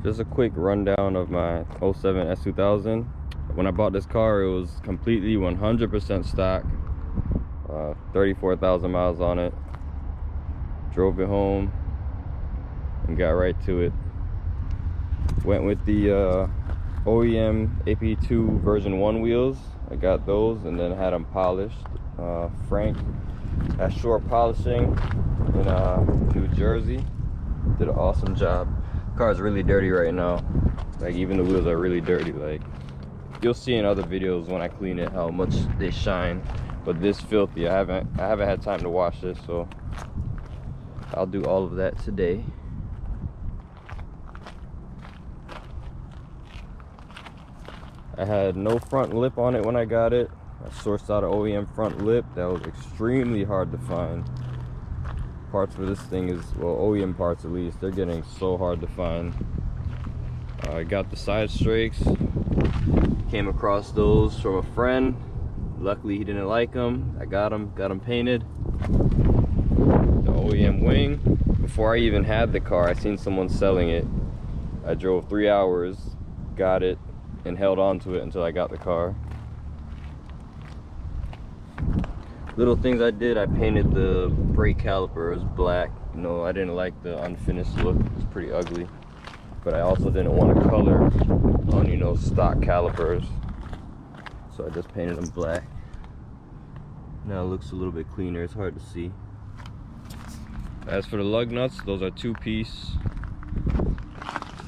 Just a quick rundown of my 07 S2000. When I bought this car, it was completely 100% stock. 34,000 miles on it. Drove it home and got right to it. Went with the OEM AP2 version 1 wheels. I got those and then had them polished. Frank at Shore Polishing in New Jersey did an awesome job. The car is really dirty right now. Like, even the wheels are really dirty. Like, you'll see in other videos when I clean it how much they shine, but this filthy. I haven't had time to wash this, so I'll do all of that today. I had no front lip on it when I got it. I sourced out an OEM front lip that was extremely hard to find. Parts for this thing is, well, OEM parts at least, they're getting so hard to find. I got the side strakes, came across those from a friend. Luckily he didn't like them. I got them painted. The OEM wing, before I even had the car, I seen someone selling it. I drove 3 hours, got it, and held on to it until I got the car. Little things I did, I painted the brake calipers black. You know, I didn't like the unfinished look. It's pretty ugly. But I also didn't want to color on, you know, stock calipers. So I just painted them black. Now it looks a little bit cleaner. It's hard to see. As for the lug nuts, those are 2-piece.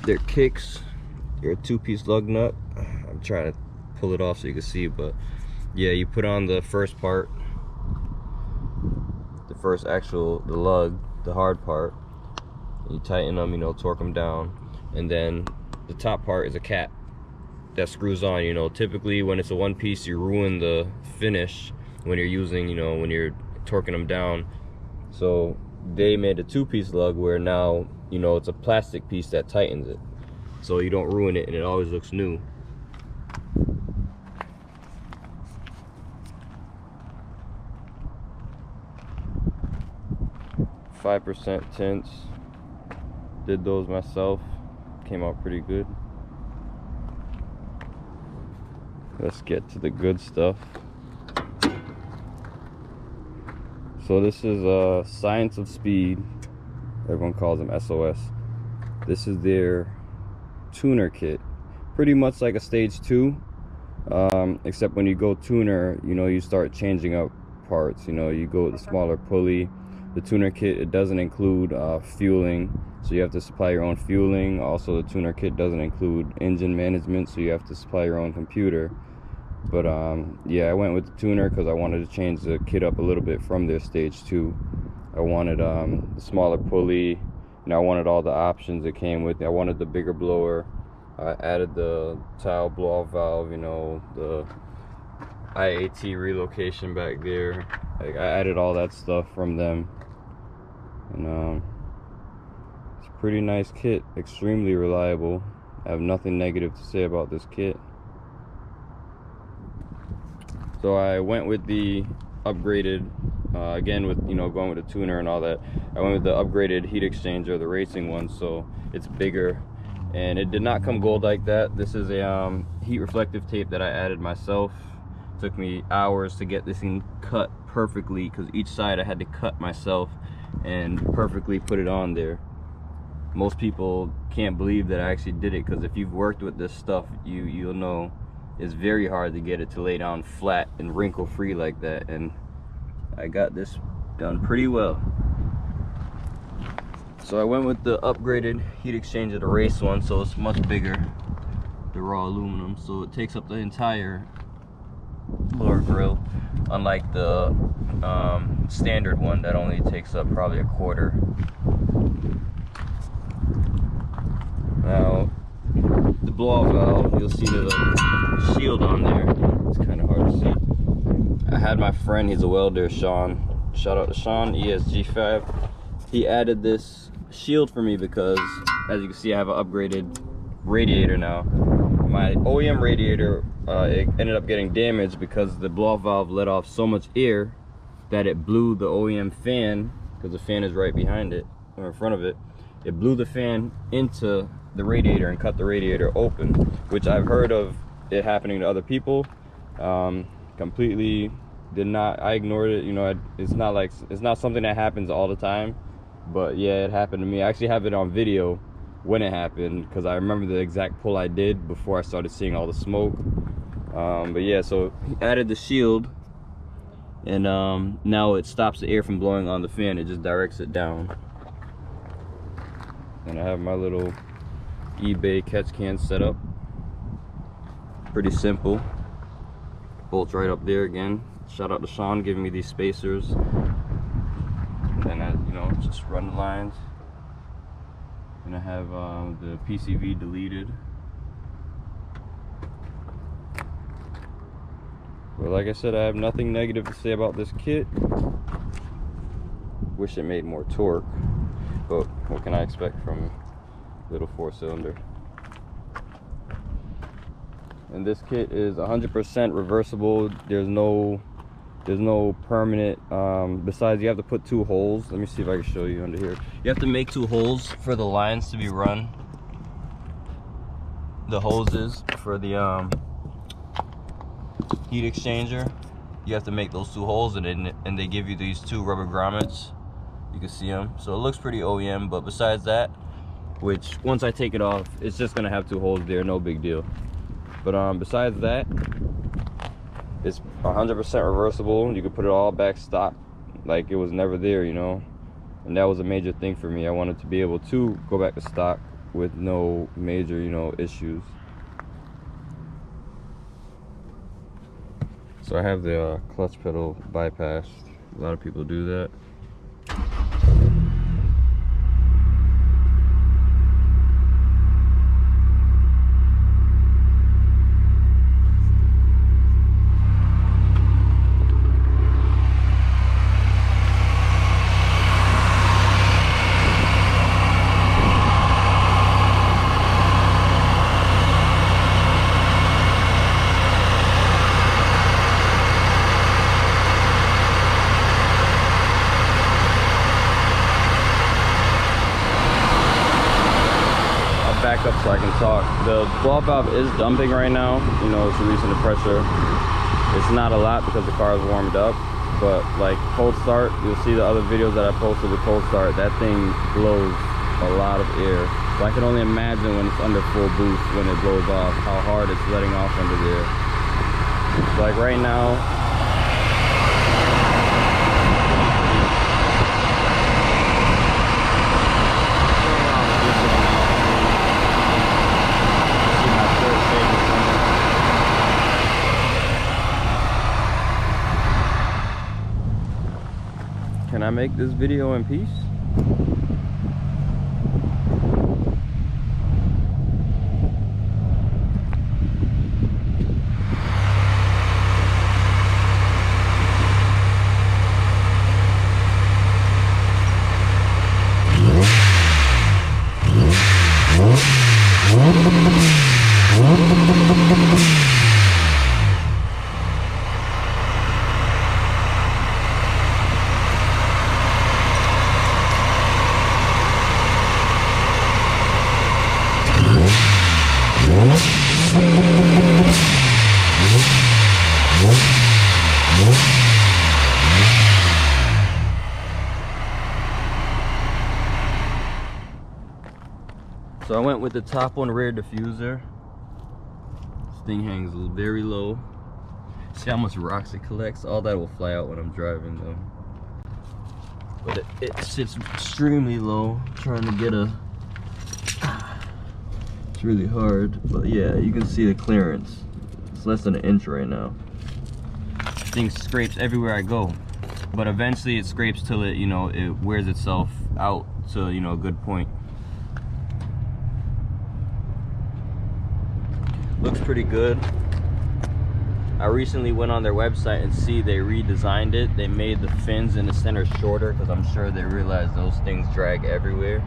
They're kicks. They're a 2-piece lug nut. I'm trying to pull it off so you can see, but yeah, you put on the first part, the lug, the hard part. You tighten them, you know, torque them down, and then the top part is a cap that screws on. You know, typically when it's a 1-piece, you ruin the finish when you're using, you know, when you're torquing them down. So they made a 2-piece lug where now, you know, it's a plastic piece that tightens it, so you don't ruin it and it always looks new. .5% tints. Did those myself. Came out pretty good. Let's get to the good stuff. So this is Science of Speed. Everyone calls them SOS. This is their tuner kit. Pretty much like a stage 2. Except when you go tuner, you know, you start changing up parts. You know, you go with the smaller pulley. The tuner kit, it doesn't include fueling, so you have to supply your own fueling. Also, the tuner kit doesn't include engine management, so you have to supply your own computer. But yeah, I went with the tuner because I wanted to change the kit up a little bit from their stage 2. I wanted the smaller pulley, and I wanted all the options that came with it. I wanted the bigger blower. I added the tile blow-off valve, you know, the IAT relocation back there. Like, I added all that stuff from them, and it's a pretty nice kit, extremely reliable. I have nothing negative to say about this kit. So I went with the upgraded, again with, you know, going with the tuner and all that, I went with the upgraded heat exchanger, the racing one, so it's bigger. And it did not come gold like that. This is a heat reflective tape that I added myself. Took me hours to get this thing cut perfectly because each side I had to cut myself and perfectly put it on there. Most people can't believe that I actually did it, because if you've worked with this stuff, you'll know it's very hard to get it to lay down flat and wrinkle free like that, and I got this done pretty well. So I went with the upgraded heat exchanger, the race one, so it's much bigger, the raw aluminum, so it takes up the entire lower grill, unlike the standard one that only takes up probably a quarter. Now the blow-off valve, you'll see there's a shield on there. It's kind of hard to see. I had my friend, he's a welder, Sean, shout out to Sean, ESG5. He added this shield for me because, as you can see, I have an upgraded radiator now. My OEM radiator it ended up getting damaged because the blow-off valve let off so much air that it blew the OEM fan, because the fan is right behind it or in front of it. It blew the fan into the radiator and cut the radiator open, which I've heard of it happening to other people. Completely did not, I ignored it. You know, it's not something that happens all the time, but yeah, it happened to me. I actually have it on video when it happened, because I remember the exact pull I did before I started seeing all the smoke. But yeah, so he added the shield, and now it stops the air from blowing on the fan. It just directs it down. And I have my little eBay catch can set up. Pretty simple. Bolts right up there again. Shout out to Sean giving me these spacers. And then I, you know, just run the lines. And I have the PCV deleted. But like I said, I have nothing negative to say about this kit. Wish it made more torque, but what can I expect from a little 4-cylinder? And this kit is 100% reversible. There's no permanent, besides you have to put 2 holes. Let me see if I can show you under here. You have to make 2 holes for the lines to be run. The hoses for the heat exchanger, you have to make those 2 holes, and they give you these 2 rubber grommets. You can see them, so it looks pretty OEM. But besides that, which once I take it off, it's just gonna have 2 holes there, no big deal. But besides that, it's 100% reversible. You can put it all back stock like it was never there, you know. And that was a major thing for me. I wanted to be able to go back to stock with no major, you know, issues. So I have the clutch pedal bypassed. A lot of people do that. Back up so I can talk. The ball valve is dumping right now. You know, it's releasing the pressure. It's not a lot because the car is warmed up, but like cold start, you'll see the other videos that I posted with cold start. That thing blows a lot of air. So I can only imagine when it's under full boost, when it blows off, how hard it's letting off under there. So like right now, can I make this video in peace? So I went with the top one rear diffuser. This thing hangs very low. See how much rocks it collects? All that will fly out when I'm driving though. But it sits extremely low. I'm trying to get a... It's really hard, but yeah, you can see the clearance. It's less than an inch right now. This thing scrapes everywhere I go. But eventually it scrapes till it, you know, it wears itself out to, you know, a good point. Looks pretty good. I recently went on their website and see they redesigned it. They made the fins in the center shorter because I'm sure they realized those things drag everywhere.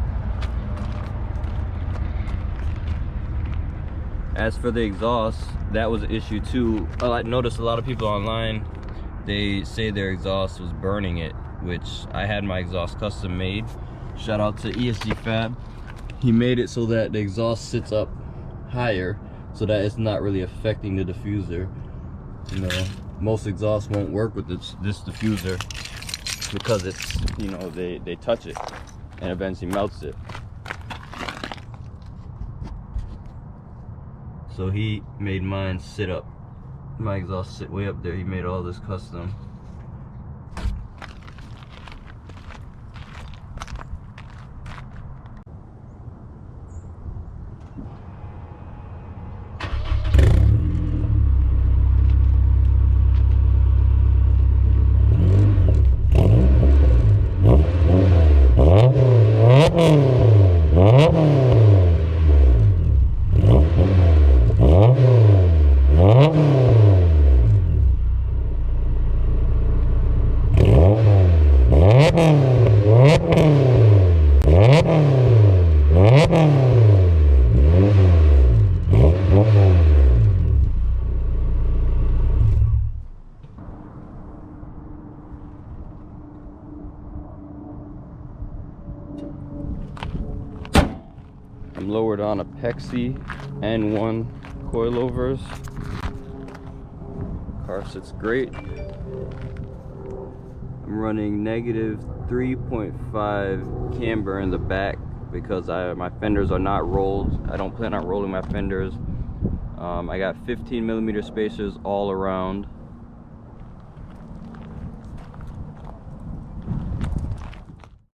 As for the exhaust, that was an issue too. I noticed a lot of people online, they say their exhaust was burning it, which I had my exhaust custom made. Shout out to ESG Fab. he made it so that the exhaust sits up higher, so that it's not really affecting the diffuser. You know, most exhausts won't work with this diffuser because it's, you know, they touch it and eventually melts it. So he made mine sit up. My exhaust sit way up there. He made all this custom. I'm lowered on a Pexi N1 coilovers. Car sits great. I'm running negative 3.5 camber in the back because my fenders are not rolled. I don't plan on rolling my fenders. I got 15mm spacers all around.